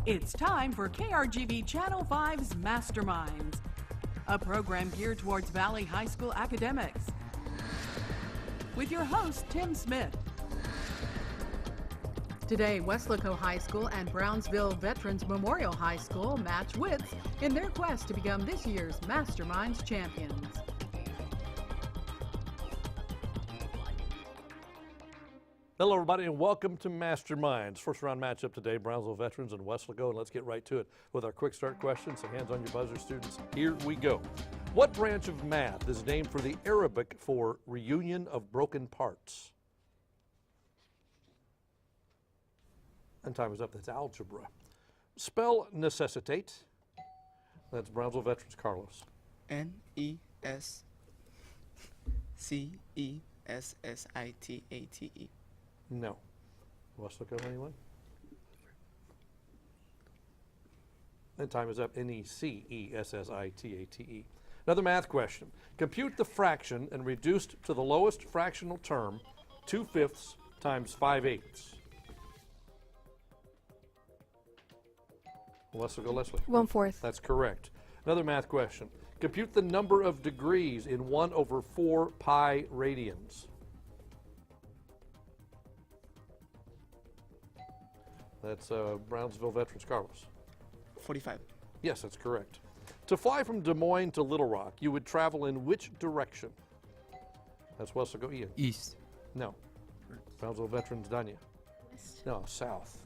It's time for KRGB Channel 5's Masterminds, a program geared towards Valley High School academics. With your host, Tim Smith. Today, Weslaco High School and Brownsville Veterans Memorial High School match wits in their quest to become this year's Masterminds champions. Hello, everybody, and welcome to Masterminds. First round matchup today, Brownsville Veterans and Weslaco, and let's get right to it with our quick start questions. So hands on your buzzer, students. Here we go. What branch of math is named for the Arabic for reunion of broken parts? And time is up. That's algebra. Spell necessitate. That's Brownsville Veterans, Carlos. N-E-S-C-E-S-S-I-T-A-T-E. No. Weslaco, anyone? And time is up. N-E-C-E-S-S-I-T-A-T-E. Another math question. Compute the fraction and reduced to the lowest fractional term, 2/5 times 5/8. Weslaco, Leslie. 1/4. That's correct. Another math question. Compute the number of degrees in 1/4 pi radians. That's Brownsville Veterans, Carlos. 45. Yes, that's correct. To fly from Des Moines to Little Rock, you would travel in which direction? That's Weslaco, Ian. East. No. Brownsville Veterans, Danya. No, south.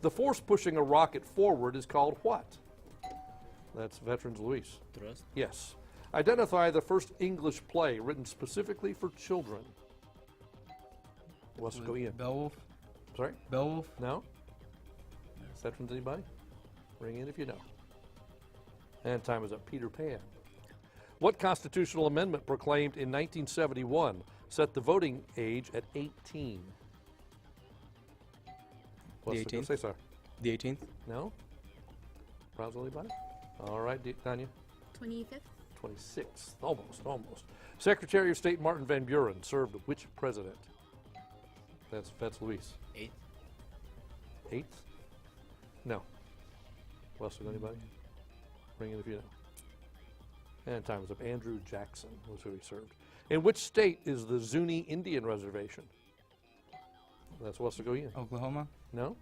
The force pushing a rocket forward is called what? That's Veterans, Luis. Thrust. Yes. Identify the first English play written specifically for children. Weslaco, Ian. Beowulf. Sorry? Beowulf. No? Veterans, anybody? Ring in if you know. And time is up. Peter Pan. What constitutional amendment proclaimed in 1971 set the voting age at 18? The 18th. Say sorry. The 18th. No? Brownsville, anybody? All right, Tanya. 25th. 26th. Almost. Secretary of State Martin Van Buren served which president? That's Luis. 8th. 8th? No. Weslaco, anybody? Ring in if you know. And time is up. Andrew Jackson was who he served. In which state is the Zuni Indian Reservation? That's Weslaco, Ian. Oklahoma. No?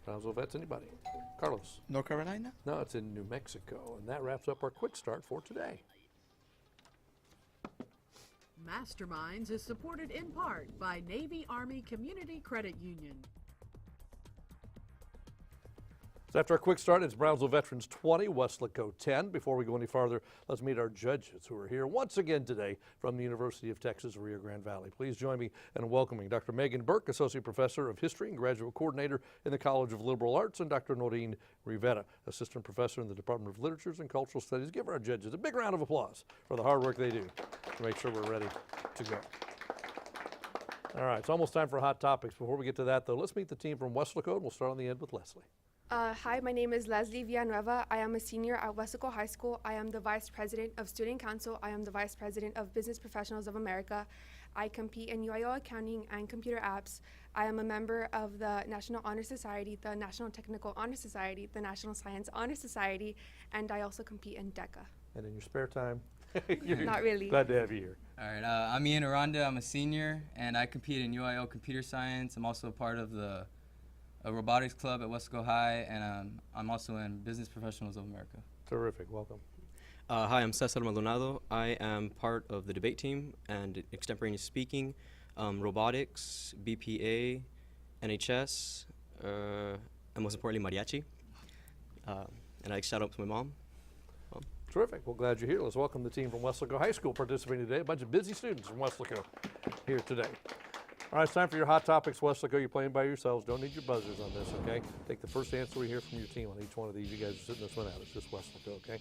Brownsville Vets, anybody? Carlos? North Carolina? No, it's in New Mexico. And that wraps up our quick start for today. Masterminds is supported in part by Navy Army Community Credit Union. So after our quick start, it's Brownsville Veterans 20, Weslaco 10. Before we go any farther, let's meet our judges who are here once again today from the University of Texas, Rio Grande Valley. Please join me in welcoming Dr. Megan Burke, Associate Professor of History and Graduate Coordinator in the College of Liberal Arts, and Dr. Noreen Rivera, Assistant Professor in the Department of Literatures and Cultural Studies. Give our judges a big round of applause for the hard work they do to make sure we're ready to go. All right, it's almost time for Hot Topics. Before we get to that, though, let's meet the team from Weslaco, and we'll start on the end with Leslie. Hi, my name is Leslie Villanueva. I am a senior at Weslaco High School. I am the Vice President of Student Council. I am the Vice President of Business Professionals of America. I compete in UIO accounting and computer apps. I am a member of the National Honor Society, the National Technical Honor Society, the National Science Honor Society, and I also compete in DECA. And in your spare time? Not really. Glad to have you here. All right. I'm Ian Aranda. I'm a senior, and I compete in UIO computer science. I'm also a part of the robotics club at Weslaco High, and I'm also in Business Professionals of America. Terrific. Welcome. Hi, I'm Cesar Maldonado. I am part of the debate team and extemporaneous speaking, robotics, BPA, NHS, and most importantly, mariachi. And I shout out to my mom. Terrific. Well, glad you're here. Let's welcome the team from Weslaco High School participating today. A bunch of busy students from Weslaco here today. All right, it's time for your Hot Topics. Weslaco, you're playing by yourselves. Don't need your buzzers on this, okay? Take the first answer we hear from your team on each one of these. You guys are sitting this one out. It's just Weslaco, okay?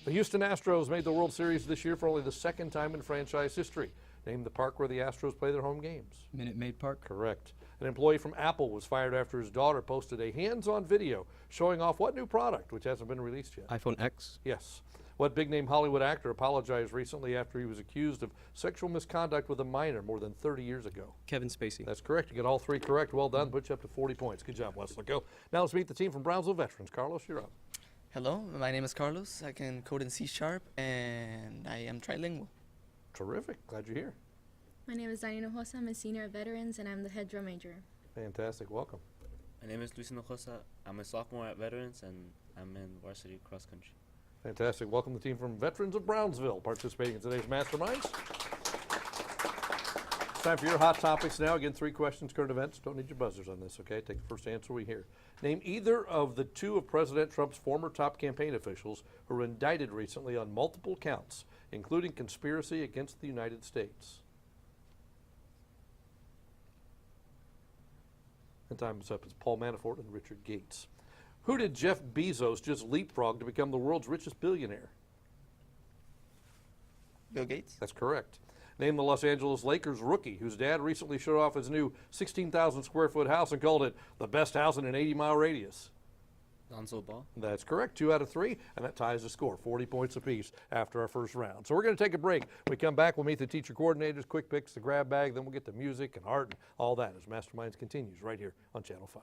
The Houston Astros made the World Series this year for only the second time in franchise history. Name the park where the Astros play their home games. Minute Maid Park. Correct. An employee from Apple was fired after his daughter posted a hands-on video showing off what new product, which hasn't been released yet? iPhone X. Yes. What big-name Hollywood actor apologized recently after he was accused of sexual misconduct with a minor more than 30 years ago? Kevin Spacey. That's correct. You get all three correct. Well done. Put you up to 40 points. Good job, Weslaco. Now let's meet the team from Brownsville Veterans. Carlos, you're up. Hello, my name is Carlos. I can code in C# and I am trilingual. Terrific. Glad you're here. My name is Dani Hinojosa. I'm a senior at Veterans, and I'm the head drum major. Fantastic. Welcome. My name is Luis Hinojosa. I'm a sophomore at Veterans, and I'm in varsity cross country. Fantastic. Welcome the team from Veterans of Brownsville participating in today's Masterminds. It's time for your hot topics now. Again, 3 questions, current events. Don't need your buzzers on this, okay? Take the first answer we hear. Name either of the 2 of President Trump's former top campaign officials who were indicted recently on multiple counts, including conspiracy against the United States. And time is up. It's Paul Manafort and Richard Gates. Who did Jeff Bezos just leapfrog to become the world's richest billionaire? Bill Gates. That's correct. Name the Los Angeles Lakers rookie whose dad recently showed off his new 16,000 square foot house and called it the best house in an 80-mile radius. Lonzo Ball. That's correct. 2 out of 3, and that ties the score. 40 points apiece after our first round. So we're going to take a break. When we come back, we'll meet the teacher coordinators, quick picks, the grab bag, then we'll get to music and art and all that as Masterminds continues right here on Channel 5.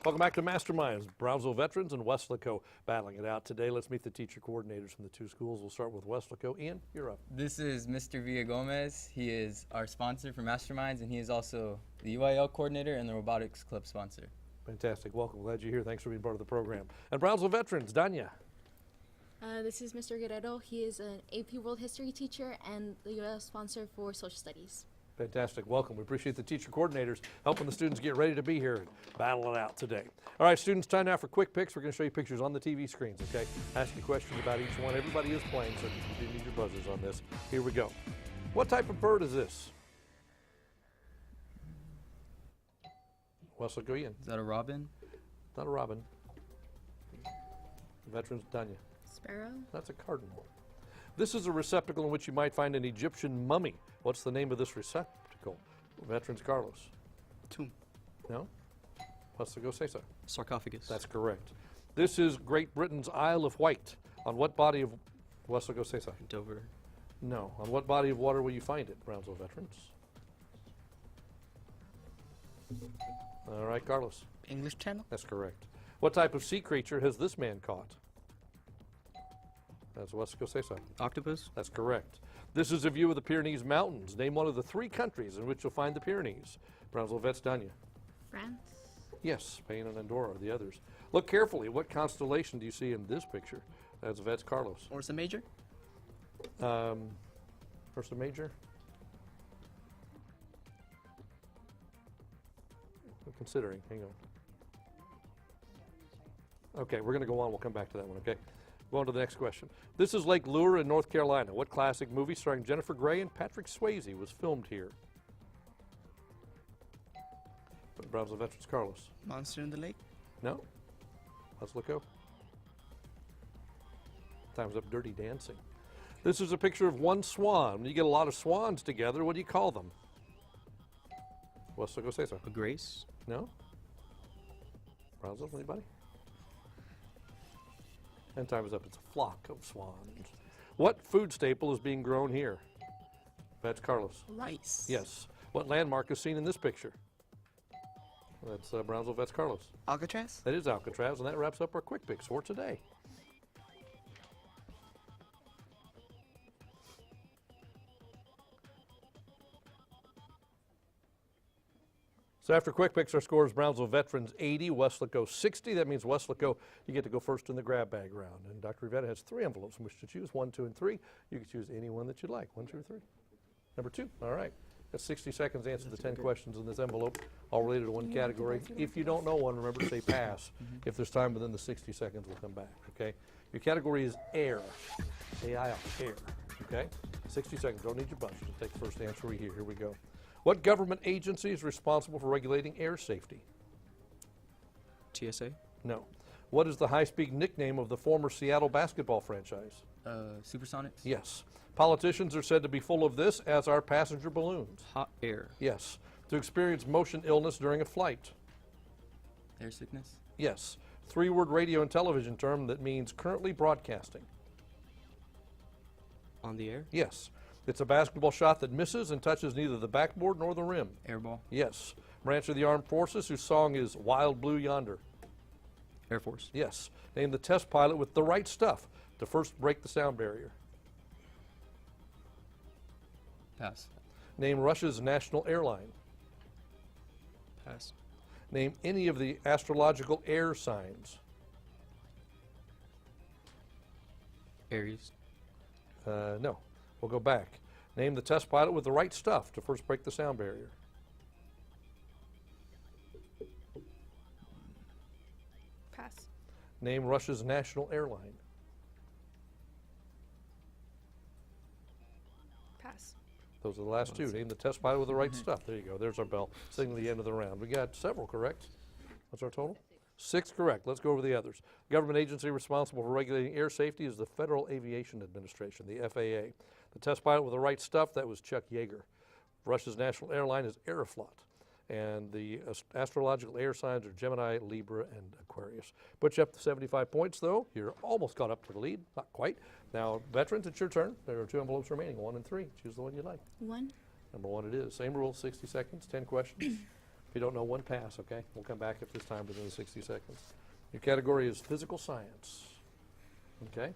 Welcome back to Masterminds. Brownsville Veterans and Weslaco battling it out today. Let's meet the teacher coordinators from the 2 schools. We'll start with Weslaco. Ian, you're up. This is Mr. Villagomez. He is our sponsor for Masterminds, and he is also the UIL coordinator and the robotics club sponsor. Fantastic. Welcome. Glad you're here. Thanks for being part of the program. And Brownsville Veterans, Danya. This is Mr. Guerrero. He is an AP World History teacher and the UIL sponsor for Social Studies. Fantastic. Welcome. We appreciate the teacher coordinators helping the students get ready to be here and battle it out today. All right, students, time now for quick picks. We're going to show you pictures on the TV screens, okay? Ask you questions about each one. Everybody is playing, so you do need your buzzers on this. Here we go. What type of bird is this? Wesley, go in. Is that a robin? Not a robin. Veterans, Danya. Sparrow. That's a cardinal. This is a receptacle in which you might find an Egyptian mummy. What's the name of this receptacle? Veterans, Carlos. Tomb. No? Let's go say so. Sarcophagus. That's correct. This is Great Britain's Isle of Wight. On what body of... Wesley, go say so. Dover. No. On what body of water will you find it, Brownsville Veterans? All right, Carlos. English Channel. That's correct. What type of sea creature has this man caught? That's Wesley, go say so. Octopus. That's correct. This is a view of the Pyrenees Mountains. Name one of the 3 countries in which you'll find the Pyrenees. Brownsville Vets, Danya. France. Yes, Spain and Andorra are the others. Look carefully. What constellation do you see in this picture? That's Vets, Carlos. Ursa Major. Ursa Major. I'm considering. Hang on. Okay, we're going to go on. We'll come back to that one, okay? Go on to the next question. This is Lake Lure in North Carolina. What classic movie starring Jennifer Grey and Patrick Swayze was filmed here? Brownsville Veterans, Carlos. Monster in the Lake. No? Let's look up. Time's up. Dirty Dancing. This is a picture of one swan. When you get a lot of swans together, what do you call them? What's go say so? A grace. No? Brownsville, anybody? And time is up. It's a flock of swans. What food staple is being grown here? That's Carlos. Rice. Yes. What landmark is seen in this picture? That's Brownsville Vets, Carlos. Alcatraz. That is Alcatraz, and that wraps up our quick picks for today. So after quick picks, our score is Brownsville Veterans 80, Weslaco 60. That means Weslaco, you get to go first in the grab bag round. And Dr. Rivetta has 3 envelopes from which to choose, 1, 2, and 3. You can choose any one that you'd like. 1, 2, or 3. Number 2. All right. Got 60 seconds to answer the 10 questions in this envelope, all related to one category. If you don't know one, remember to say pass. If there's time within the 60 seconds, we'll come back, okay? Your category is air. A-I-R, air, okay? 60 seconds. Don't need your buzzers. Just take the first answer we hear. Here we go. What government agency is responsible for regulating air safety? TSA. No. What is the high-speed nickname of the former Seattle basketball franchise? Supersonics. Yes. Politicians are said to be full of this, as are passenger balloons. Hot air. Yes. To experience motion illness during a flight. Air sickness. Yes. Three-word radio and television term that means currently broadcasting. On the air. Yes. It's a basketball shot that misses and touches neither the backboard nor the rim. Airball. Yes. Branch of the armed forces whose song is Wild Blue Yonder. Air Force. Yes. Name the test pilot with the right stuff to first break the sound barrier. Pass. Name Russia's national airline. Pass. Name any of the astrological air signs. Aries. No. We'll go back. Name the test pilot with the right stuff to first break the sound barrier. Pass. Name Russia's national airline. Pass. Those are the last two. Name the test pilot with the right stuff. There you go. There's our bell. Signaling the end of the round. We got several correct. What's our total? 6 correct. Let's go over the others. Government agency responsible for regulating air safety is the Federal Aviation Administration, the FAA. The test pilot with the right stuff, that was Chuck Yeager. Russia's national airline is Aeroflot. And the astrological air signs are Gemini, Libra, and Aquarius. Put you up to 75 points, though. You're almost caught up to the lead. Not quite. Now, veterans, it's your turn. There are 2 envelopes remaining, 1 and 3. Choose the one you like. 1. Number 1 it is. Same rules, 60 seconds, 10 questions. If you don't know, 1 pass, okay? We'll come back if there's time within the 60 seconds. Your category is physical science. Okay?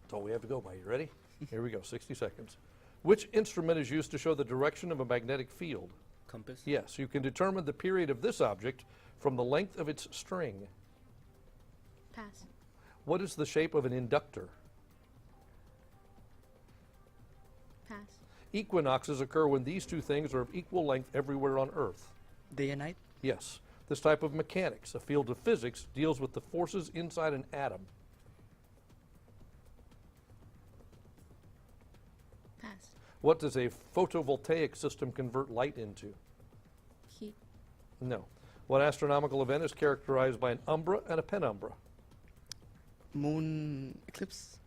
That's all we have to go by. You ready? Here we go, 60 seconds. Which instrument is used to show the direction of a magnetic field? Compass. Yes, you can determine the period of this object from the length of its string. Pass. What is the shape of an inductor? Pass. Equinoxes occur when these two things are of equal length everywhere on Earth. Day and night. Yes. This type of mechanics, a field of physics, deals with the forces inside an atom. Pass. What does a photovoltaic system convert light into? Heat. No. What astronomical event is characterized by an umbra and a penumbra? Moon eclipse.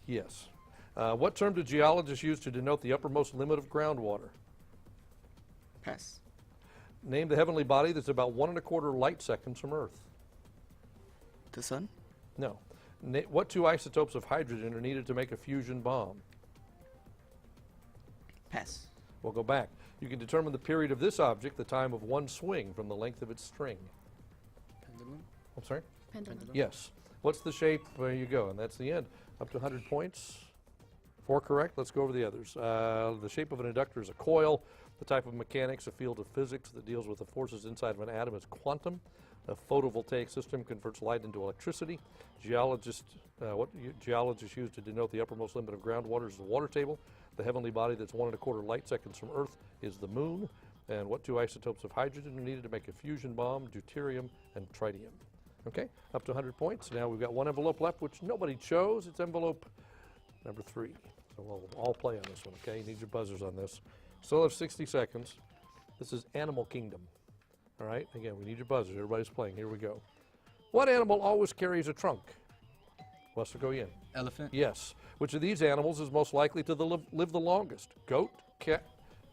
Yes. What term do geologists use to denote the uppermost limit of groundwater? Pass. Name the heavenly body that's about 1 1/4 light seconds from Earth. The sun. No. What 2 isotopes of hydrogen are needed to make a fusion bomb? Pass. We'll go back. You can determine the period of this object, the time of 1 swing from the length of its string. Pendulum. I'm sorry? Pendulum. Yes. What's the shape? There you go. And that's the end. Up to 100 points. 4 correct. Let's go over the others. The shape of an inductor is a coil. The type of mechanics, a field of physics that deals with the forces inside of an atom, is quantum. A photovoltaic system converts light into electricity. What geologists use to denote the uppermost limit of groundwater is the water table. The heavenly body that's 1 1/4 light seconds from Earth is the moon. And what 2 isotopes of hydrogen are needed to make a fusion bomb? Deuterium and tritium. Okay, up to 100 points. Now we've got 1 envelope left, which nobody chose. It's envelope number 3. So we'll all play on this one, okay? You need your buzzers on this. Still have 60 seconds. This is Animal Kingdom. All right, again, we need your buzzers. Everybody's playing. Here we go. What animal always carries a trunk? Weslaco in. Elephant. Yes. Which of these animals is most likely to live the longest? Goat, cat,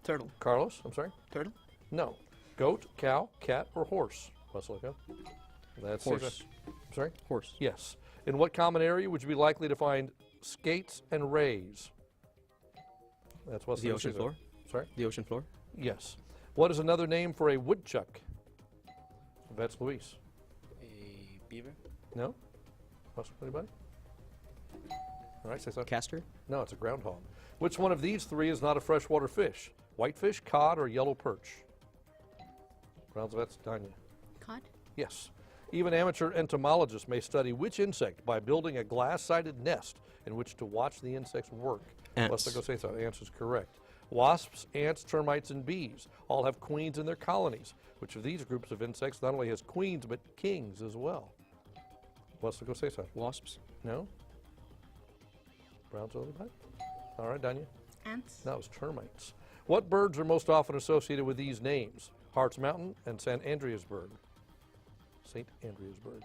Turtle. Carlos, I'm sorry? Turtle. No. Goat, cow, cat, or horse? Weslaco. That's Horse. Sorry? Horse. Yes. In what common area would you be likely to find skates and rays? That's Weslaco. The ocean floor. Sorry? The ocean floor. Yes. What is another name for a woodchuck? That's Luis. A beaver. No? Anybody? All right, say so. Castor. No, it's a groundhog. Which one of these 3 is not a freshwater fish? Whitefish, cod, or yellow perch? Brownsville, that's Tanya. Cod. Yes. Even amateur entomologists may study which insect by building a glass-sided nest in which to watch the insect's work. Ants. Let's go say so. Ants is correct. Wasps, ants, termites, and bees all have queens in their colonies. Which of these groups of insects not only has queens but kings as well? Let's go say so. Wasps. No? Brownsville, anybody? All right, Danya. Ants. That was termites. What birds are most often associated with these names? Hart's Mountain and St. Andreas bird. St. Andreas bird.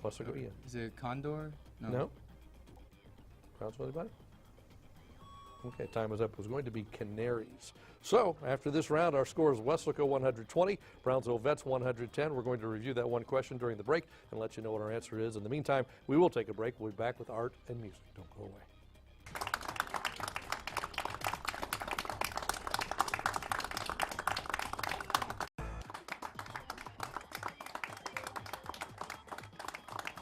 Weslaco, Ian. Is it Condor? No. Brownsville, anybody? Okay, time was up. It was going to be Canaries. So, after this round, our score is Weslaco 120, Brownsville Vets 110. We're going to review that one question during the break and let you know what our answer is. In the meantime, we will take a break. We'll be back with art and music. Don't go away.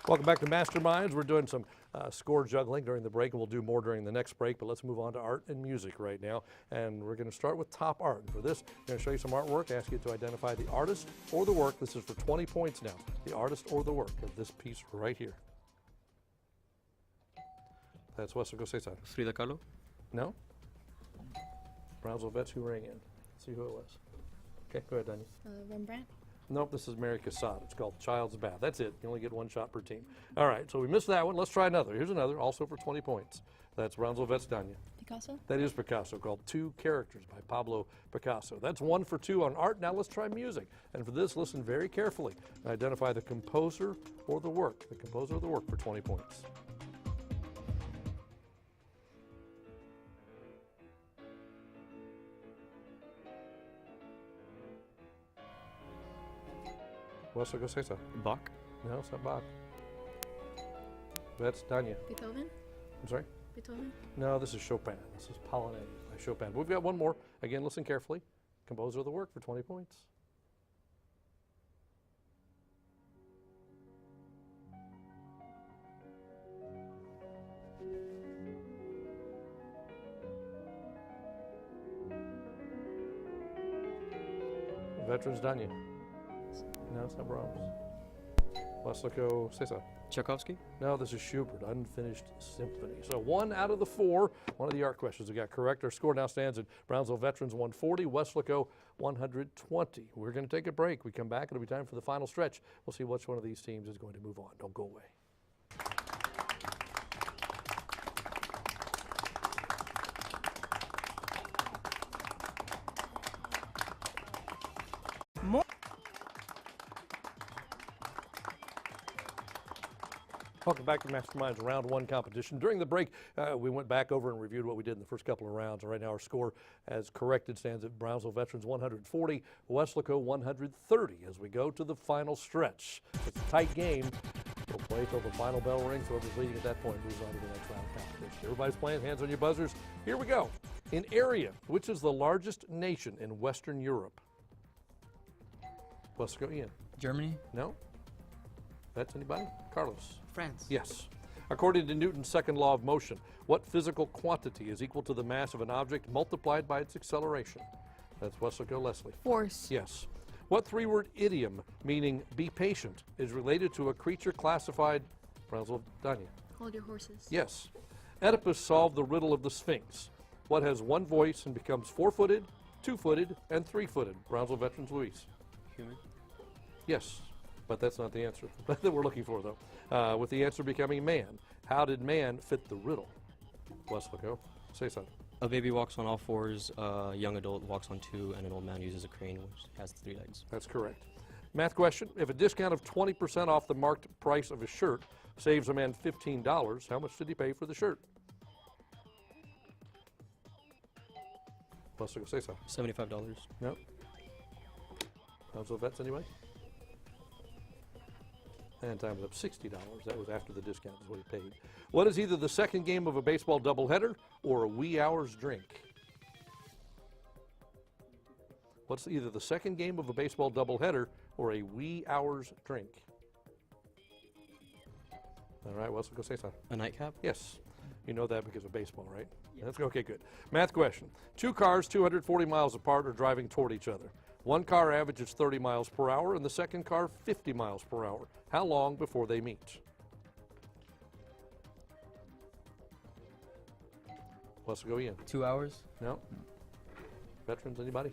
Welcome back to Masterminds. We're doing some score juggling during the break, and we'll do more during the next break, but let's move on to art and music right now. And we're going to start with top art. And for this, I'm going to show you some artwork, ask you to identify the artist or the work. This is for 20 points now. The artist or the work of this piece right here. That's Weslaco, say something. Frida Kahlo. No? Brownsville Vets, who rang in? Let's see who it was. Okay, go ahead, Danya. Rembrandt. Nope, this is Mary Cassatt. It's called Child's Bath. That's it. You only get one shot per team. All right, so we missed that one. Let's try another. Here's another, also for 20 points. That's Brownsville Vets, Danya. Picasso. That is Picasso, called Two Characters by Pablo Picasso. That's 1 for 2 on art. Now let's try music. And for this, listen very carefully and identify the composer or the work. The composer or the work for 20 points. Weslaco, say so. Bach. No, it's not Bach. That's Danya. Beethoven. I'm sorry? Beethoven. No, this is Chopin. This is Polonaise by Chopin. But we've got one more. Again, listen carefully. Composer of the work for 20 points. Veterans, Danya. No, it's not Brahms. Weslaco, say so. Tchaikovsky. No, this is Schubert, Unfinished Symphony. So 1 out of the 4, one of the art questions we got correct. Our score now stands at Brownsville Veterans 140, Weslaco 120. We're going to take a break. We come back, it'll be time for the final stretch. We'll see which one of these teams is going to move on. Don't go away. Welcome back to Masterminds Round 1 competition. During the break, we went back over and reviewed what we did in the first couple of rounds. And right now our score, as corrected, stands at Brownsville Veterans 140, Weslaco 130 as we go to the final stretch. It's a tight game. We'll play till the final bell rings. Whoever's leading at that point moves on to the next round of competition. Everybody's playing, hands on your buzzers. Here we go. In area, which is the largest nation in Western Europe? Weslaco, Ian. Germany? No? That's anybody? Carlos. France. Yes. According to Newton's second law of motion, what physical quantity is equal to the mass of an object multiplied by its acceleration? That's Weslaco, Leslie. Force. Yes. What 3-word idiom meaning be patient is related to a creature classified, Brownsville, Danya? Hold your horses. Yes. Oedipus solved the riddle of the Sphinx. What has one voice and becomes 4-footed, 2-footed, and 3-footed? Brownsville Veterans, Luis. Human. Yes, but that's not the answer that we're looking for, though. With the answer becoming man. How did man fit the riddle? Weslaco, say something. A baby walks on all 4s, a young adult walks on 2, and an old man uses a crane which has 3 legs. That's correct. Math question. If a discount of 20% off the marked price of a shirt saves a man $15, how much did he pay for the shirt? Weslaco, say something. $75. No. Brownsville Vets, anybody? And time was up, $60. That was after the discount is what he paid. What is either the second game of a baseball doubleheader or a wee hours drink? What's either the second game of a baseball doubleheader or a wee hours drink? All right, Wesley, go say something. A nightcap? Yes. You know that because of baseball, right? Yeah. That's okay, good. Math question. 2 cars 240 miles apart are driving toward each other. One car averages 30 miles per hour and the second car 50 miles per hour. How long before they meet? Let's go in. 2 hours? No. Veterans, anybody?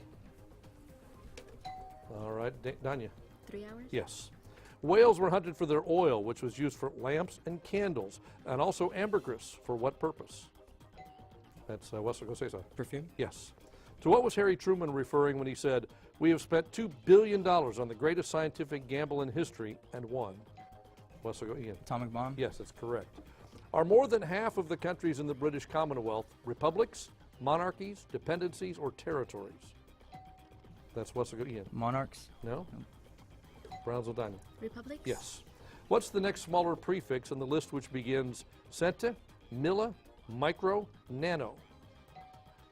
All right, Danya. 3 hours? Yes. Whales were hunted for their oil, which was used for lamps and candles, and also ambergris. For what purpose? That's Wesley, go say so. Perfume? Yes. To what was Harry Truman referring when he said, "We have spent $2 billion on the greatest scientific gamble in history and won"? Weslaco, Ian. Atomic bomb. Yes, that's correct. Are more than half of the countries in the British Commonwealth republics, monarchies, dependencies, or territories? That's Weslaco, Ian. Monarchs. No? Brownsville, Diamond. Republics? Yes. What's the next smaller prefix on the list which begins centa, milli, micro, nano?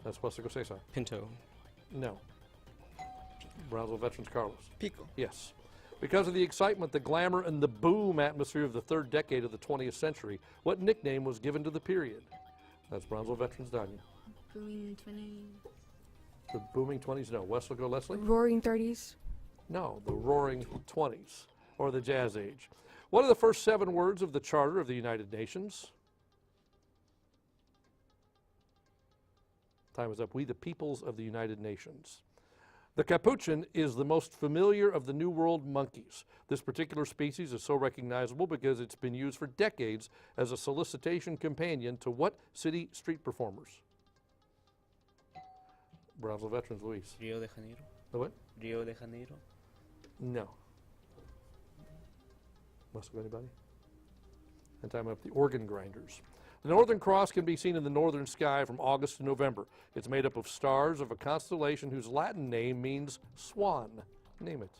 That's Weslaco, Cesar. Pinto. No. Brownsville Veterans, Carlos. Pico. Yes. Because of the excitement, the glamour, and the boom atmosphere of the third decade of the 20th century, what nickname was given to the period? That's Brownsville Veterans, Danya. Booming 20. The booming 20s, no. Weslaco, Leslie? Roaring 30s. No, the roaring 20s, or the jazz age. What are the first 7 words of the Charter of the United Nations? Time is up. We, the peoples of the United Nations. The capuchin is the most familiar of the New World monkeys. This particular species is so recognizable because it's been used for decades as a solicitation companion to what city street performers? Brownsville Veterans, Luis. Rio de Janeiro. The what? Rio de Janeiro. No. Must have anybody? And time up. The organ grinders. The Northern Cross can be seen in the northern sky from August to November. It's made up of stars of a constellation whose Latin name means swan. Name it.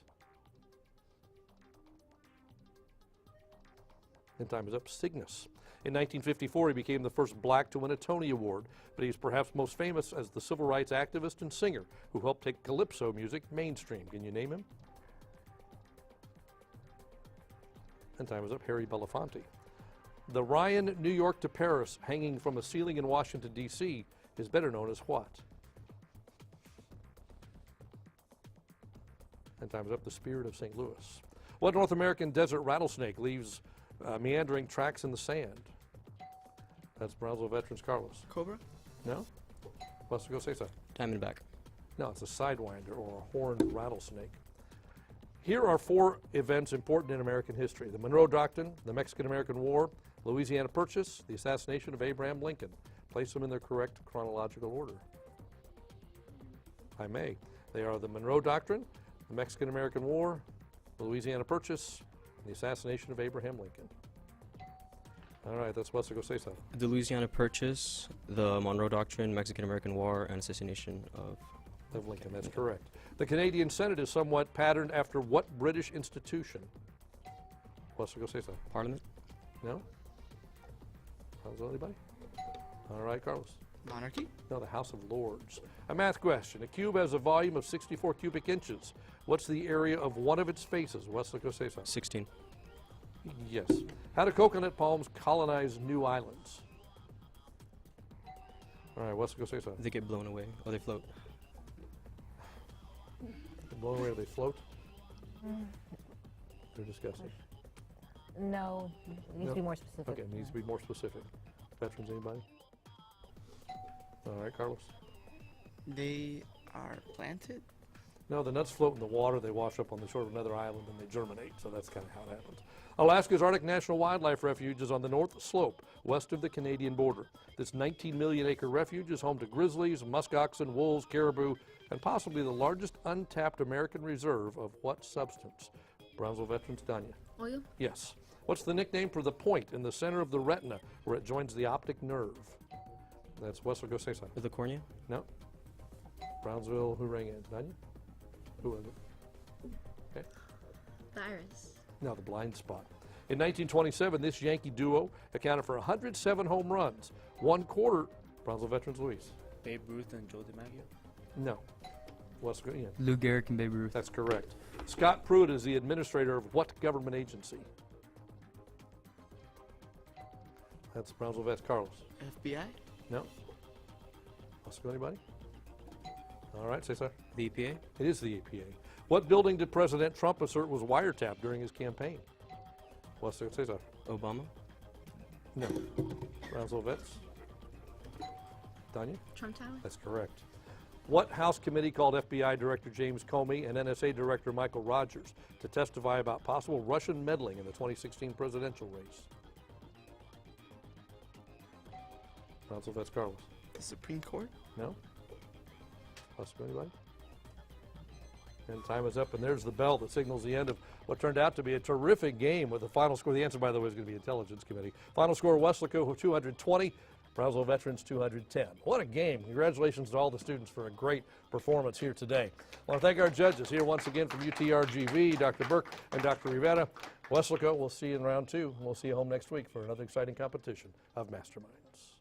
And time is up. Cygnus. In 1954, he became the first black to win a Tony Award, but he's perhaps most famous as the civil rights activist and singer who helped take calypso music mainstream. Can you name him? And time is up. Harry Belafonte. The Ryan, New York to Paris, hanging from a ceiling in Washington, D.C., is better known as what? And time's up. The Spirit of St. Louis. What North American desert rattlesnake leaves meandering tracks in the sand? That's Brownsville Veterans, Carlos. Cobra? No? Let's go say so. Diamondback. No, it's a sidewinder or a horned rattlesnake. Here are 4 events important in American history: the Monroe Doctrine, the Mexican-American War, Louisiana Purchase, the assassination of Abraham Lincoln. Place them in their correct chronological order. I may. They are the Monroe Doctrine, the Mexican-American War, the Louisiana Purchase, and the assassination of Abraham Lincoln. All right, that's Weslaco, say so. The Louisiana Purchase, the Monroe Doctrine, Mexican-American War, and assassination of Lincoln, that's correct. The Canadian Senate is somewhat patterned after what British institution? Weslaco, say so. Parliament. No? How's anybody? All right, Carlos. Monarchy? No, the House of Lords. A math question. A cube has a volume of 64 cubic inches. What's the area of one of its faces? Weslaco, say so. 16. Yes. How do coconut palms colonize new islands? All right, Weslaco, say so. They get blown away. Oh, they float. Blown away, they float? They're disgusting. No, it needs to be more specific. Okay, it needs to be more specific. Veterans, anybody? All right, Carlos. They are planted? No, the nuts float in the water. They wash up on the shore of another island and they germinate. So that's kind of how it happens. Alaska's Arctic National Wildlife Refuge is on the north slope, west of the Canadian border. This 19 million acre refuge is home to grizzlies, muskoxen, wolves, caribou, and possibly the largest untapped American reserve of what substance? Brownsville Veterans, Danya. Oil? Yes. What's the nickname for the point in the center of the retina where it joins the optic nerve? That's Weslaco, say something. The cornea? No. Brownsville, who rang in? Danya? Who was it? Okay. The iris. No, the blind spot. In 1927, this Yankee duo accounted for 107 home runs. 1/4, Brownsville Veterans, Luis. Babe Ruth and Joe DiMaggio. No. Weslaco, Ian. Lou Gehrig and Babe Ruth. That's correct. Scott Pruitt is the administrator of what government agency? That's Brownsville Vets, Carlos. FBI? No. Weslaco, anybody? All right, say so. The EPA? It is the EPA. What building did President Trump assert was wiretapped during his campaign? Weslaco, say so. Obama? No. Brownsville Vets. Danya? Trump Tower? That's correct. What House committee called FBI Director James Comey and NSA Director Michael Rogers to testify about possible Russian meddling in the 2016 presidential race? Brownsville Vets, Carlos. The Supreme Court? No? Possibly anybody? And time is up, and there's the bell that signals the end of what turned out to be a terrific game with the final score. The answer, by the way, is going to be Intelligence Committee. Final score, Weslaco 220, Brownsville Veterans 210. What a game. Congratulations to all the students for a great performance here today. I want to thank our judges here once again from UTRGV, Dr. Burke and Dr. Rivera. Weslaco, we'll see you in round 2. We'll see you home next week for another exciting competition of Masterminds.